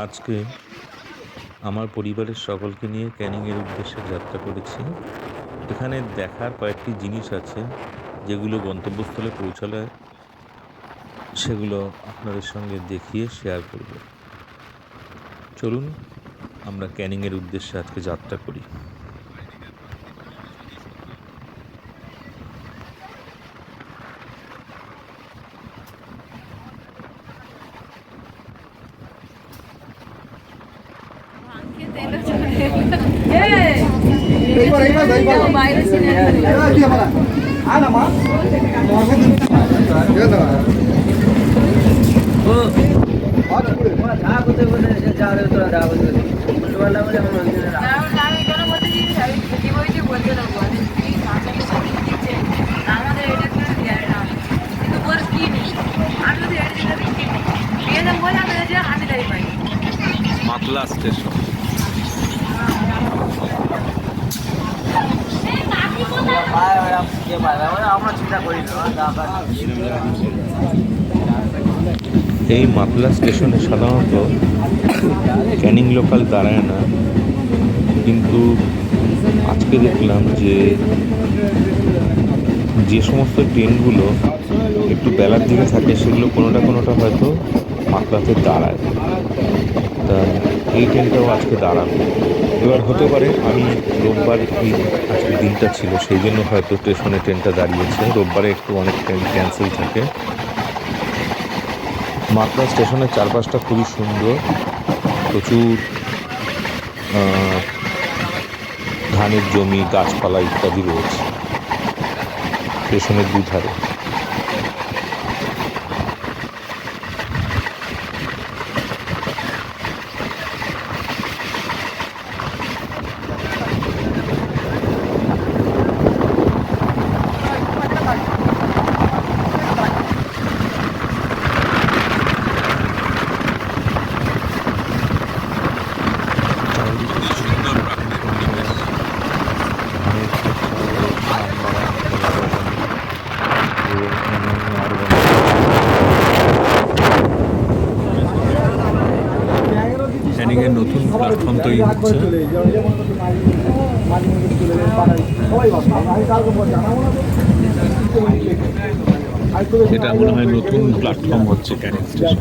আজকে আমার পরিবারের সকলকে নিয়ে ক্যানিংয়ের উদ্দেশ্যে যাত্রা করেছি। এখানে দেখার কয়েকটি জিনিস আছে, যেগুলো গন্তব্যস্থলে পৌঁছালে সেগুলো আপনাদের সঙ্গে দেখিয়ে শেয়ার করব। চলুন আমরা ক্যানিংয়ের উদ্দেশ্যে আজকে যাত্রা করি। মাতলা স্টেশন। এই মাতলা স্টেশনে সাধারণত ক্যানিং লোকাল দাঁড়ায় না, কিন্তু আজকে দেখলাম যে সমস্ত ট্রেনগুলো একটু বেলার দিকে থাকে সেগুলো কোনোটা হয়তো মাতলাতে দাঁড়ায়। তা এই ট্রেনটাও আজকে দাঁড়াবে। এবার হতে পারে আমি রোববার আজকে দিনটা ছিল, সেই জন্য হয়তো স্টেশনে ট্রেনটা দাঁড়িয়েছে। রোববারে একটু অনেক ট্রেন ক্যান্সেল থাকে। মাতলা স্টেশনের চারপাশটা খুবই সুন্দর, প্রচুর ধানের জমি, গাছপালা ইত্যাদি রয়েছে স্টেশনের দুধারে। ক্যানিংয়ের নতুন প্ল্যাটফর্ম তৈরি হচ্ছে। এটা মনে হয় নতুন প্ল্যাটফর্ম হচ্ছে ক্যানিং স্টেশন।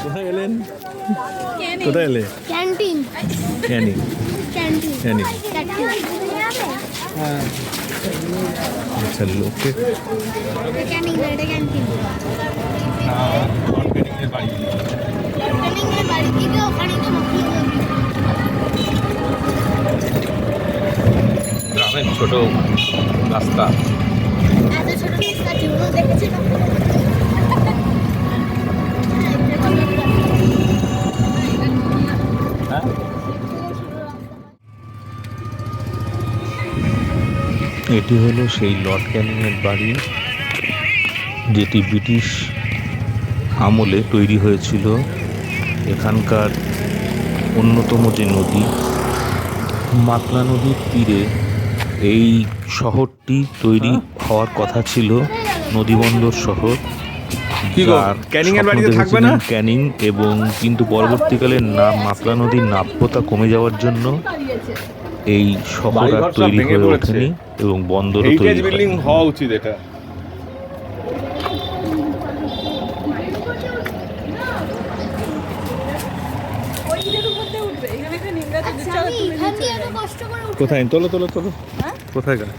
কোথায় এলেন? কোথায় এলে? ক্যান্টিন। ক্যানিং। ক্যান্টিন। ক্যানিং। হ্যাঁ। আচ্ছা, লোকে ক্যান্টিন না, এটা ক্যান্টিন। ক্যানিংয়ের বাড়ি। ক্যান্টিনের বাড়ি থেকে ওখানে তো গ্রামের ছোট রাস্তা। এত ছোট রাস্তা জীবনে দেখেছি না। এটি হলো সেই লর্ড ক্যানিংয়ের বাড়ি, যেটি ব্রিটিশ আমলে তৈরি হয়েছিল। এখানকার অন্যতম যে নদী, মাতলা নদীর তীরে এই শহরটি তৈরি হওয়ার কথা ছিল, নদীবন্দর শহর। ক্যানিং, এবং কিন্তু পরবর্তীকালে মাতলা নদীর নাব্যতা কমে যাওয়ার জন্য এই শহর আর তৈরি হয়ে ওঠেনি এবং বন্দরও তৈরি বিল্ডিং হওয়া উচিত। এটা কোথায়? তোলো তোলো তোলো। কোথায় গাছ?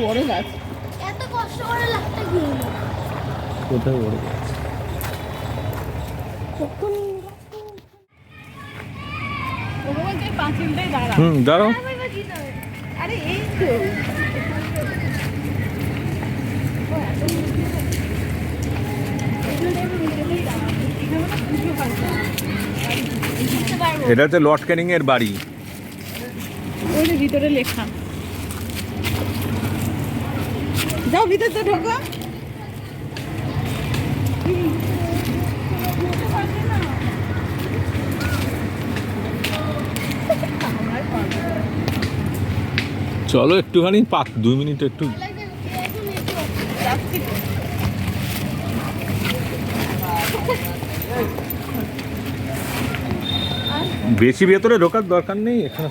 বড় গাছ। এত কষ্ট করে লাগতে গিয়ে কোথায় বড় গাছ? দাঁড়াও। আরে এই তো এটা হচ্ছে লর্ড ক্যানিং এর বাড়ি। ওই যে ভিতরে লেখা। যাও ভিতরে তো ঢোকো। চলো একটুখানি 2 মিনিট একটু। বেশি ভেতরে ঢোকার দরকার নেই এখানে।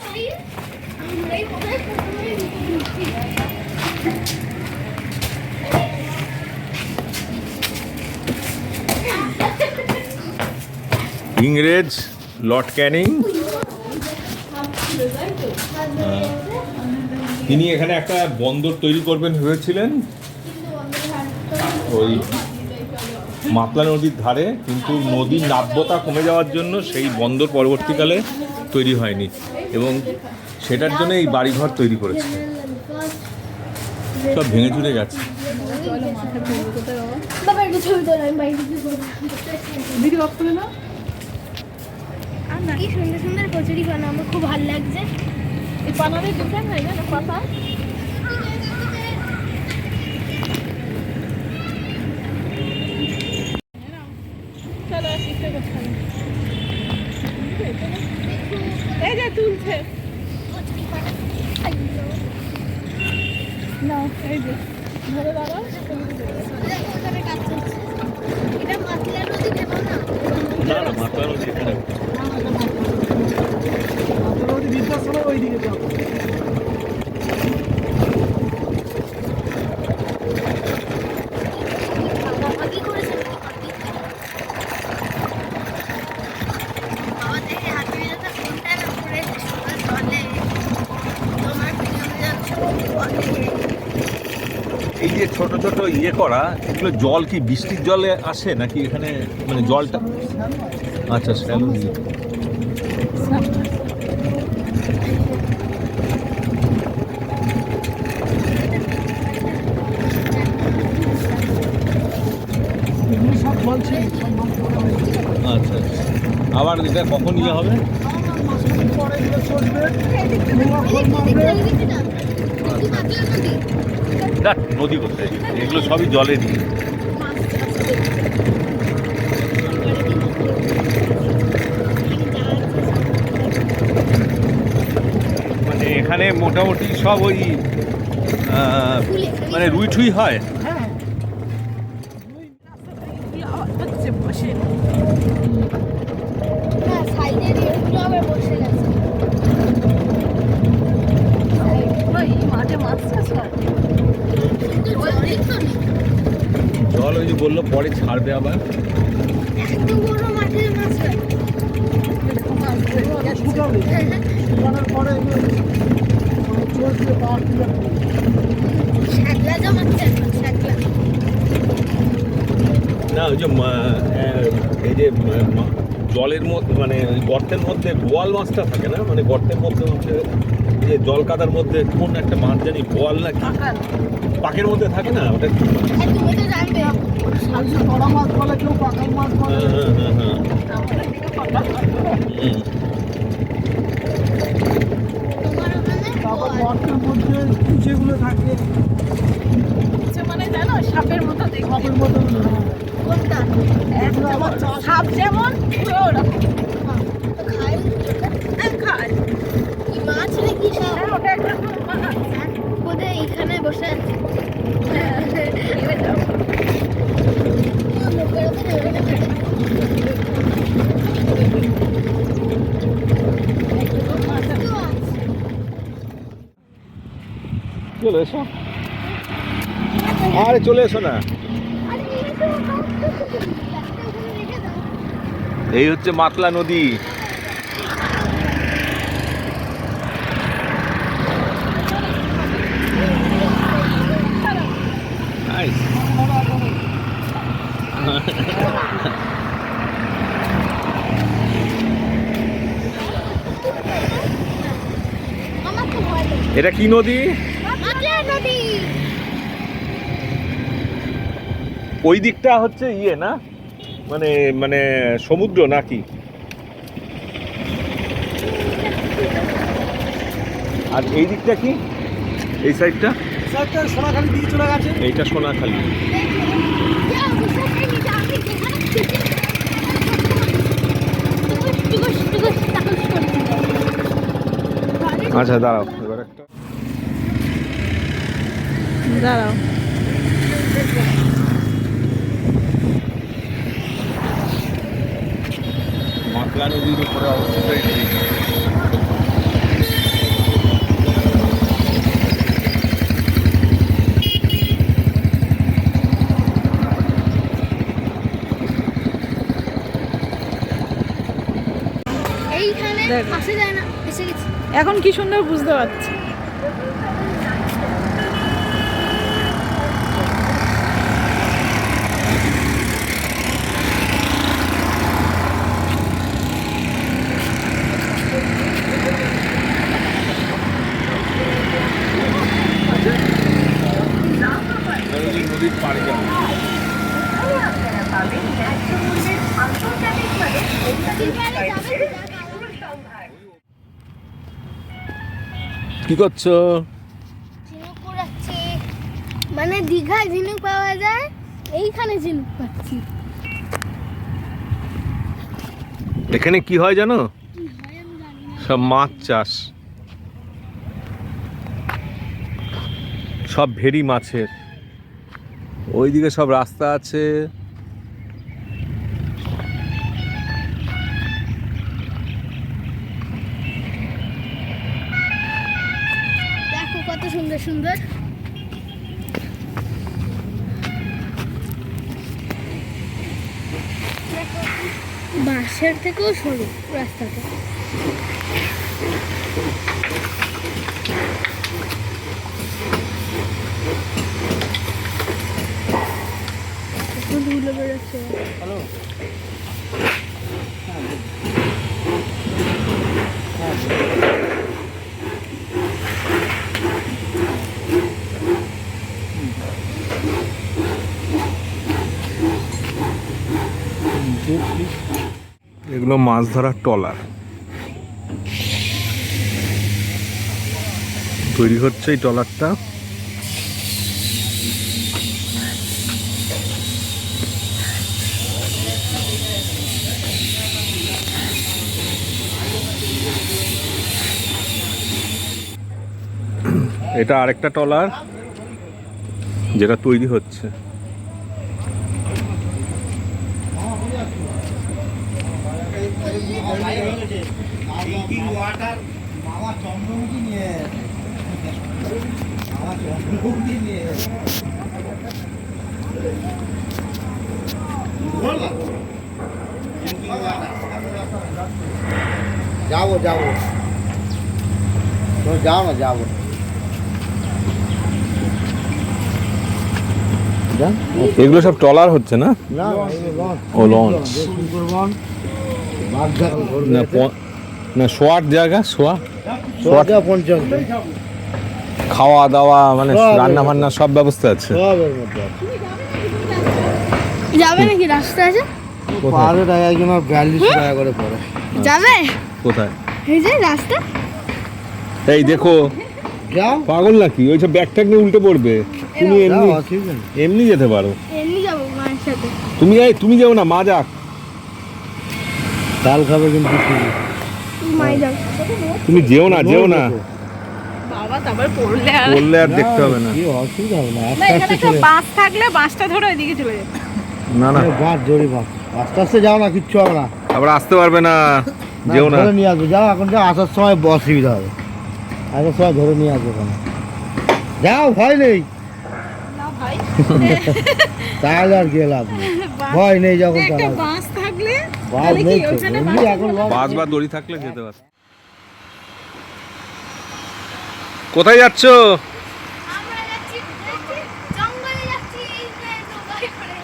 ইংরেজ লর্ড ক্যানিং, তিনি এখানে একটা বন্দর তৈরি করবেন ভেবেছিলেন ওই মাতলা নদীর ধারে, কিন্তু নদীর নাব্যতা কমে যাওয়ার জন্য সেই বন্দর পরবর্তীকালে তৈরি হয়নি এবং সেটার জন্য এই বাড়িঘর তৈরি করেছে। সব ভেঙে চুরে গেছে। বাবা একটু ছবি তোলা, আমি বাইরে গিয়ে করবো। ভিডিও অফ করে না। কি সুন্দর সুন্দর কচুরি পানা, আমার খুব ভালো লাগছে। এই পানাদের দোকান হয় না পাতা। চলো আসতে করতে হবে। এই যে তুলছে কচুরি পানা আইলো। না, এই যে ধরে দাঁড়াও। ওখানে কাজ চলছে। এটা মাতলা নদী দেবো না। মাতলা নদী এখানে। ভাগাভাগি করেছে নাকি বাবা দেখে হাতে বেরোতে ফোনটা না পড়েছে সকাল জলে তোমার পিছনে যাচ্ছে এই যে ছোট ছোট ইয়ে করা, এগুলো জল কি বৃষ্টির জলে আসে নাকি এখানে মানে জলটা? আচ্ছা, শ্যালো দিয়ে। আচ্ছা, আবার এটা কখন ইয়ে হবে? না, নদী কোথায়? এগুলো সবই জলেরই। মানে এখানে মোটামুটি সব ওই মানে রুই ঠুই হয়। বসে হ্যাঁ, সাইডের এগুলো আবার বসে গেছে। মাঠে মাছ চাষ করে। কিন্তু জলই তো নেই। জল ওই যে বললো পরে ছাড়বে আবার। এত বড় মাঠের মাছ হয়। শ্যাগলা জমাচ্ছে এখন, শ্যাগলা। না, ওই যে এই যে জলের মধ্যে মানে গর্তের মধ্যে বোয়াল মাছটা থাকে না, মানে গর্তের মধ্যে হচ্ছে যে জল কাদার মধ্যে কোন একটা মাছ জানি, বোয়াল না কি পাকের মধ্যে থাকে না ওটা কি মাছ? আর তুমি তো জানবে। বড় মাছ বলে কেউ পাকাল মাছ বলে। হ্যাঁ। তোমার ওখানে তারপর গর্তের মধ্যে যেগুলো থাকে মানে জানো সাপের মতো দেখতে। সাপের মতো কোনটা? সাপ যেমন পুরো ওরকম। তো খাই খায় কি মাছ নাকি সব? ওটা একটা মাছ। বোধহয় এখানে বসে আছে। লোকের ওখানে ওখানে থাকে। চলে এসো, আরে চলে এসো না। এই হচ্ছে মাতলা নদী। Nice. এটা কি নদী? মাতলা নদী। ওই দিকটা হচ্ছে ইয়ে না, মানে মানে সমুদ্র নাকি? আর এই দিকটা কি? এই সাইডটা সোনাখালি দিয়ে চলে গেছে। এইটা সোনাখালি। আচ্ছা দাঁড়াও, এবার একটা দাঁড়াও। মাতলা নদীর উপরে অবস্থিত এই ব্রিজ। এইখানে দেখো। আসা যায় না, এসে গেছি। এখন কি সুন্দর বুঝতে পারছি। নদীর পাড়ে যাবো। কি করছো? ঝিনুক কুড়াচ্ছি। মানে দীঘায় ঝিনুক পাওয়া যায়, এইখানে ঝিনুক পাচ্ছি। এখানে কি হয় জানো? কি হয় আমি জানি না। সব মাছ চাষ, সব ভেরি মাছের। ওইদিকে সব রাস্তা আছে। দেখো কত সুন্দর সুন্দর। বাঁশের থেকেও সরু রাস্তাটা। ধুলো বেরোচ্ছে। এগুলো মাছ ধরার ট্রলার তৈরি হচ্ছে। এই ট্রলারটা এটা আরেকটা ট্রলার যেটা তৈরি হচ্ছে। যাবো যাবো, তুমি যাও না, যাবো। এগুলো সব ট্রলার হচ্ছে না? না ও লঞ্চ না, না শোয়ার জায়গা, শোয়া পঞ্চাশ খাওয়া দাওয়া মানে সব রান্না বান্না সব ব্যবস্থা আছে। সবের মধ্যে আছে। যাবে নাকি? রাস্তা আছে, পাহাড়ে টাকা একজন 42 টাকা করে পড়ে। যাবে? কোথায়? এই যে রাস্তা। এই দেখো, যাও পাগল নাকি? ওই সব ব্যাগ ট্যাগ নিয়ে উল্টে পড়বে। তুমি যাও, এমনি অসুবিধা নেই। এমনি যেতে পারো। এমনি যাবো মায়ের সাথে। তুমি যাও না, মা যাক। ডাল খাবে কিন্তু ঠিক। মাই যাবে। তুমি যেও না, যেও না, বাবা তারপর পড়লে আর বললে আর দেখতে হবে না। কি অসুবিধা হবে না, না, আস্তে এখানে আস্তে একটা চলে বাস থাকলে বাসটা ধরে ওইদিকে চলে যাবে। না না, বাস জোরে বাস, আস্তে আস্তে যাও না, কিচ্ছু হবে না। আবার আসতে পারবে না, যেও না। ধরে নিয়ে আসবে, যাও এখন, যাও, আসার সময় অসুবিধা হবে। আসার সময় ধরে নিয়ে আসবে ওখানে, যাও, ভয় নেই। না ভাই, তাহলে আর গেল আপনি, ভয় নেই যখন একটা চালাবে। বাস থাকলে বাস তাহলে নেই কি তো, ওখানে এমনি এখন বাস বা দড়ি থাকলে যেতে পারবে। কোথায় যাচ্ছ? আমরা যাচ্ছি জঙ্গলে যাচ্ছি, এই যে নৌকায় করে।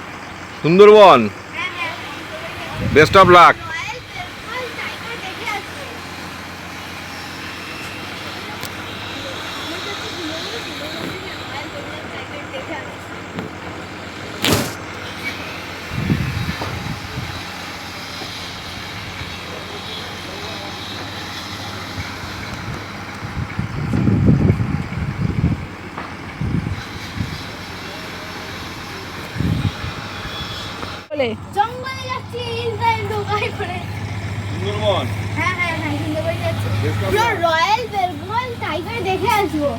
সুন্দরবন। হ্যাঁ হ্যাঁ, best of luck. Royal Bengal tiger দেখে আসছি। বলে জঙ্গলে যাচ্ছি ইসরায়েল ঢোকাই করে। সুন্দরবন হ্যাঁ হ্যাঁ হ্যাঁ সুন্দরবন যাচ্ছি। পুরো রয়্যাল বেঙ্গল টাইগার দেখে আসবো।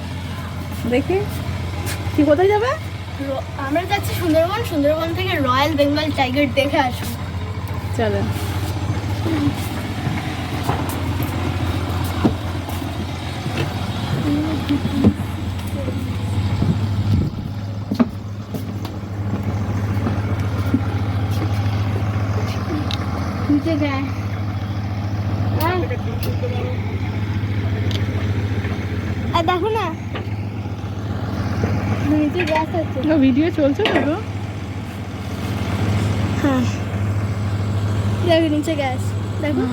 দেখি কি কোথায় যাবে? আমরা যাচ্ছি সুন্দরবন, সুন্দরবন থেকে রয়্যাল বেঙ্গল টাইগার দেখে আসবো। চলো নিচে যায় আর দেখো না নিচে গ্যাস আছে। ভিডিও চলছে তো গো? হ্যাঁ দেখো নিচে গ্যাস দেখো।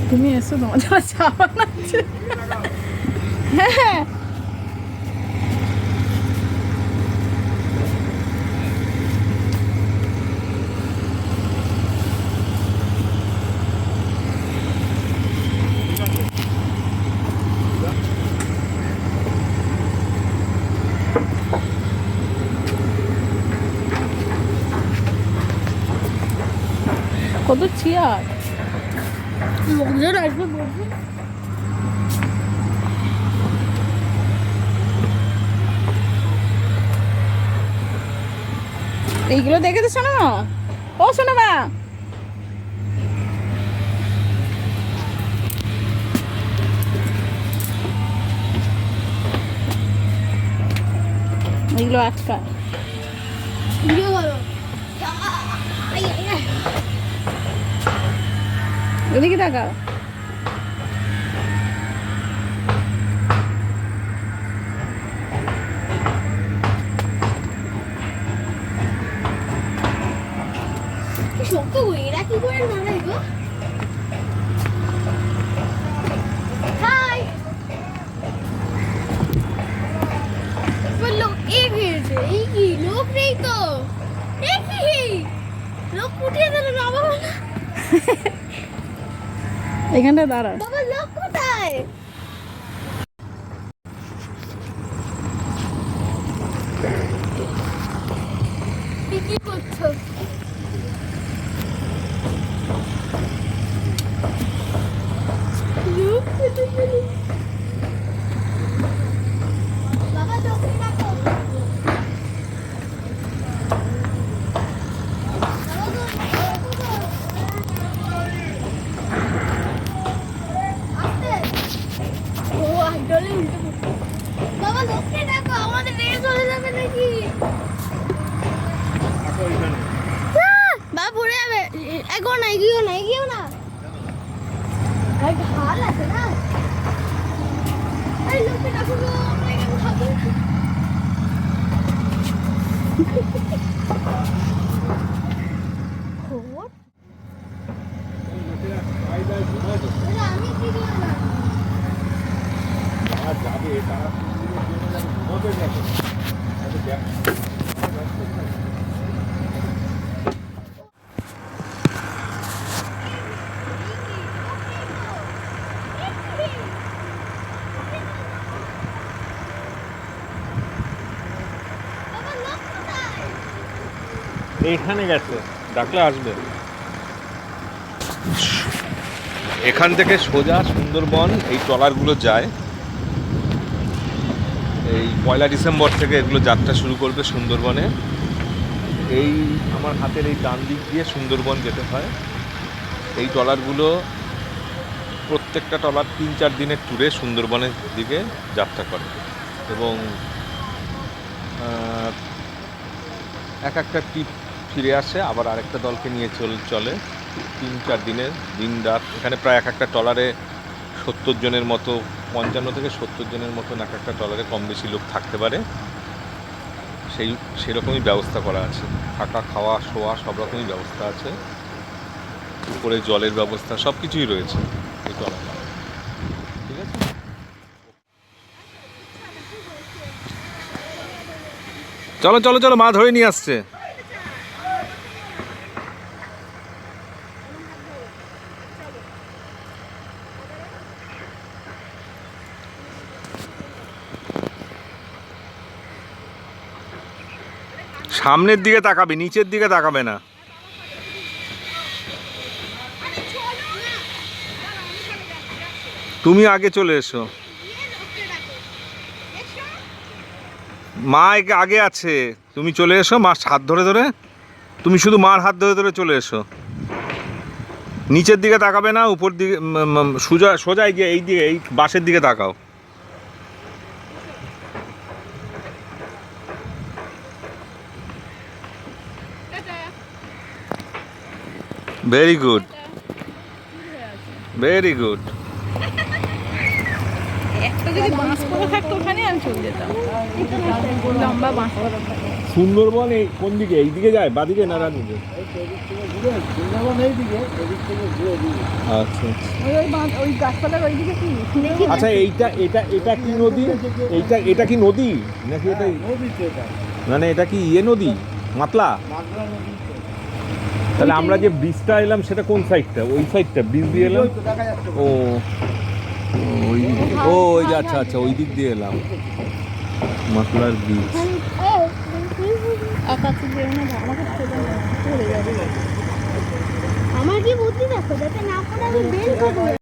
তুমি এসো তোমার জন্য চা বানাচ্ছি। হ্যাঁ কত চেয়ার, লোকজন আসবে বলবে। এইগুলো দেখে তো শোনো ও শোনো মা। এইগুলো আটকা ভিডিও করো। এদিকে তাকাও। কি শক্ত গো, এরা কি করে মানায় গো? হাই বললো এগিয়েছে, এই কি লোক নেই তো, দেখি লোক উঠিয়ে দিল না বাবা। এখানটা দাঁড়া। বাবা লোক কোথায়? কি করছো? লোক কোথায় গেল? বাবা লোককে ডাকো। বাবা লোককে ডাকো, আমাদের রেস চলে যাবে নাকি? বাবা পড়ে যাবে। এগো না, এগিয়েও না, এগিয়েও না। আর ঢাল আছে না। এই লোককে ডাকো গো, আমরা এখানে থাকবো। খবর? আমি কি করলাম? বাবা লোক কোথায়? এইখানে গেছে, ডাকলে আসবে। এখান থেকে সোজা সুন্দরবন এই ট্রলারগুলো যায়। এই 1 ডিসেম্বর থেকে এগুলো যাত্রা শুরু করবে সুন্দরবনে। এই আমার হাতের এই ডান দিক দিয়ে সুন্দরবন যেতে হয়। এই ট্রলারগুলো প্রত্যেকটা ট্রলার 3-4 দিনের ট্যুরে সুন্দরবনের দিকে যাত্রা করে এবং এক একটা ট্রিপ ফিরে আসে, আবার আরেকটা দলকে নিয়ে চলে 3-4 দিনের দিন রাত। এখানে প্রায় এক একটা ট্রলারে 70 জনের মতো, 55 থেকে 70 জনের মতন এক একটা ট্রলারে কম বেশি লোক থাকতে পারে। সেরকমই ব্যবস্থা করা আছে, থাকা খাওয়া শোয়া সব রকমই ব্যবস্থা আছে। উপরে জলের ব্যবস্থা সব কিছুই রয়েছে এই ট্রলারে। ঠিক আছে, চলো চলো চলো, মা ধরে নিয়ে আসছে। সামনের দিকে তাকাবে, নিচের দিকে তাকাবে না। তুমি আগে চলে এসো, মা একে আগে আছে। তুমি চলে এসো, মার হাত ধরে ধরে, তুমি শুধু মার হাত ধরে ধরে চলে এসো। নিচের দিকে তাকাবে না, উপর দিকে সোজা সোজা গিয়ে এই দিকে, এই বাসের দিকে তাকাও। Very good, very good. একটা যদি বাঁশ করা থাকতো ওখানে আমি চলে যেতাম, লম্বা বাঁশ করা থাকে। সুন্দরবন এই কোন দিকে, এই দিকে যায়, বাদিকে না ডান দিকে? আচ্ছা ওই গাছপালার ওইদিকে কি আচ্ছা, এটা কি নদী? এটা কি নদী নাকি এটা মানে এটা কি নদী, মাতলা? তাহলে আমরা যে ব্রিজটা এলাম সেটা কোন সাইডটা? ওই সাইডটা ব্রিজ দিয়ে এলাম। ও ওই ওই যে, আচ্ছা আচ্ছা, ওই দিক দিয়ে এলাম, মাতলার ব্রিজ। আমার কি বুদ্ধি দেখো, যাতে না পড়ে আমি বের করবো।